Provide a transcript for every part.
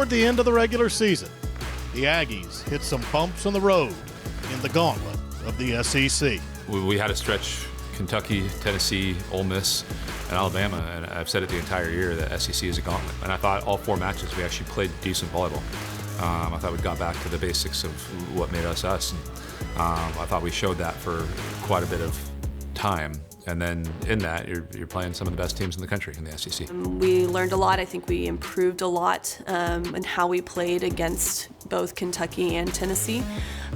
Toward the end of the regular season, the Aggies hit some bumps on the road in the gauntlet of the SEC. We had to stretch Kentucky, Tennessee, Ole Miss, and Alabama, and I've said it the entire year that SEC is a gauntlet. And I thought all 4 matches we actually played decent volleyball. I thought we got back to the basics of what made us us. And, I thought we showed that for quite a bit of time. And then in that, you're playing some of the best teams in the country in the SEC. We learned a lot. I think we improved a lot in how we played against both Kentucky and Tennessee.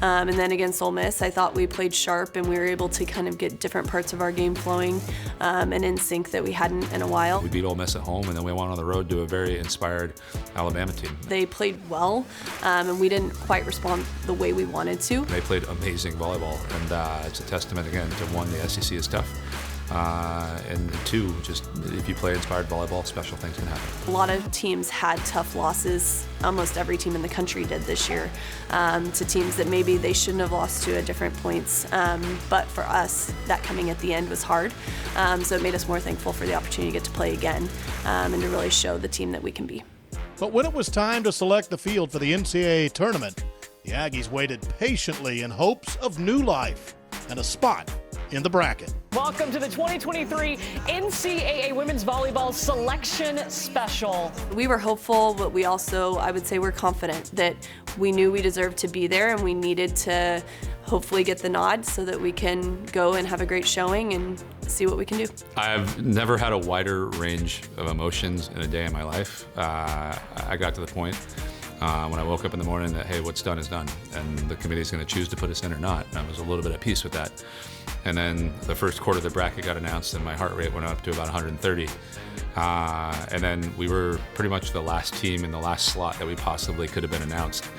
And then against Ole Miss, I thought we played sharp and we were able to kind of get different parts of our game flowing and in sync that we hadn't in a while. We beat Ole Miss at home, and then we went on the road to a very inspired Alabama team. They played well, and we didn't quite respond the way we wanted to. They played amazing volleyball, and it's a testament, again, to one, the SEC is tough. And 2, just if you play inspired volleyball, special things can happen. A lot of teams had tough losses. Almost every team in the country did this year to teams that maybe they shouldn't have lost to at different points. But for us, that coming at the end was hard. So it made us more thankful for the opportunity to get to play again and to really show the team that we can be. But when it was time to select the field for the NCAA tournament, the Aggies waited patiently in hopes of new life and a spot in the bracket. Welcome to the 2023 NCAA Women's Volleyball Selection Special. We were hopeful, but we also, I would say, we're confident that we knew we deserved to be there and we needed to hopefully get the nod so that we can go and have a great showing and see what we can do. I've never had a wider range of emotions in a day in my life. I got to the point when I woke up in the morning that, hey, what's done is done, and the committee's going to choose to put us in or not. And I was a little bit at peace with that. And then the first quarter of the bracket got announced, and my heart rate went up to about 130. And then we were pretty much the last team in the last slot that we possibly could have been announced.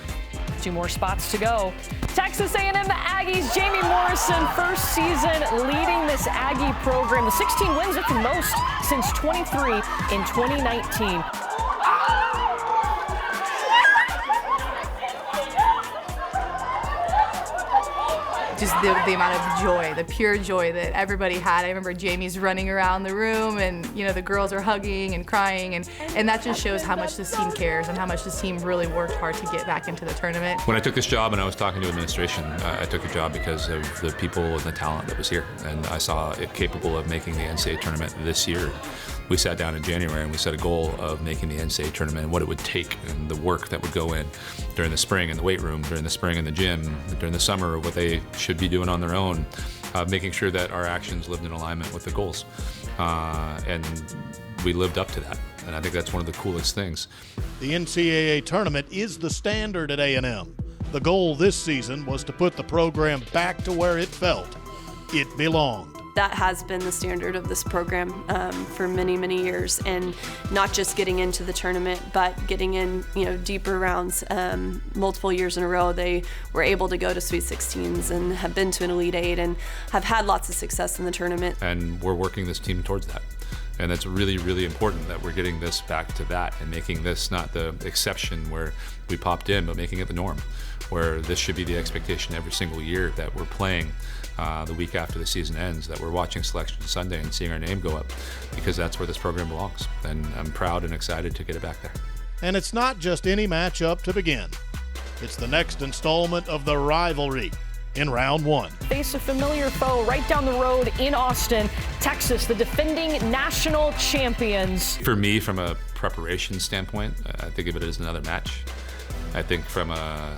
2 more spots to go. Texas A&M Aggies, Jamie Morrison, first season leading this Aggie program. The 16 wins are the most since 23 in 2019. Just the amount of joy, the pure joy that everybody had. I remember Jamie's running around the room and, you know, the girls are hugging and crying, and that just shows how much this team cares and how much this team really worked hard to get back into the tournament. When I took this job and I was talking to administration, I took the job because of the people and the talent that was here, and I saw it capable of making the NCAA tournament this year. We sat down in January and we set a goal of making the NCAA tournament and what it would take and the work that would go in during the spring in the weight room, during the spring in the gym, during the summer, what they should be doing on their own, making sure that our actions lived in alignment with the goals. And we lived up to that. And I think that's one of the coolest things. The NCAA tournament is the standard at A&M. The goal this season was to put the program back to where it felt it belonged. That has been the standard of this program for many, many years, and not just getting into the tournament, but getting in, deeper rounds. Multiple years in a row, they were able to go to Sweet 16s and have been to an Elite 8 and have had lots of success in the tournament. And we're working this team towards that. And it's really, really important that we're getting this back to that and making this not the exception where we popped in, but making it the norm, where this should be the expectation every single year that we're playing the week after the season ends, that we're watching Selection Sunday and seeing our name go up, because that's where this program belongs. And I'm proud and excited to get it back there. And it's not just any matchup to begin. It's the next installment of the rivalry in round 1. Face a familiar foe right down the road in Austin, Texas, the defending national champions. For me, from a preparation standpoint, I think of it as another match. I think from a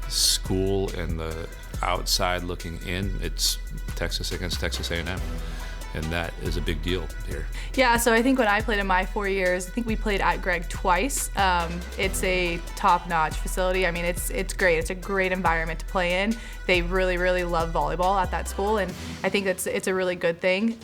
school and the outside looking in, it's Texas against Texas A&M. And that is a big deal here. Yeah, so I think when I played in my 4 years, I think we played at Greg twice. It's a top-notch facility. I mean, it's great. It's a great environment to play in. They really, really love volleyball at that school, and I think it's a really good thing.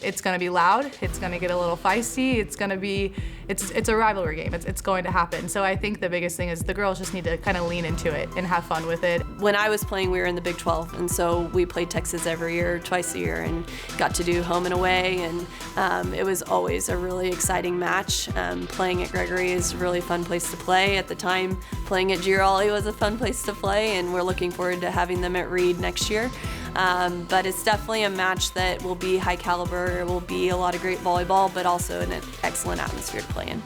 It's going to be loud. It's going to get a little feisty. It's a rivalry game. It's going to happen. So I think the biggest thing is the girls just need to kind of lean into it and have fun with it. When I was playing, we were in the Big 12, and so we played Texas every year, twice a year, and got to do home and away, and it was always a really exciting match. Playing at Gregory is a really fun place to play. At the time, playing at Girolli was a fun place to play, and we're looking forward to having them at Reed next year. But it's definitely a match that will be high caliber. It will be a lot of great volleyball, but also an excellent atmosphere to play in.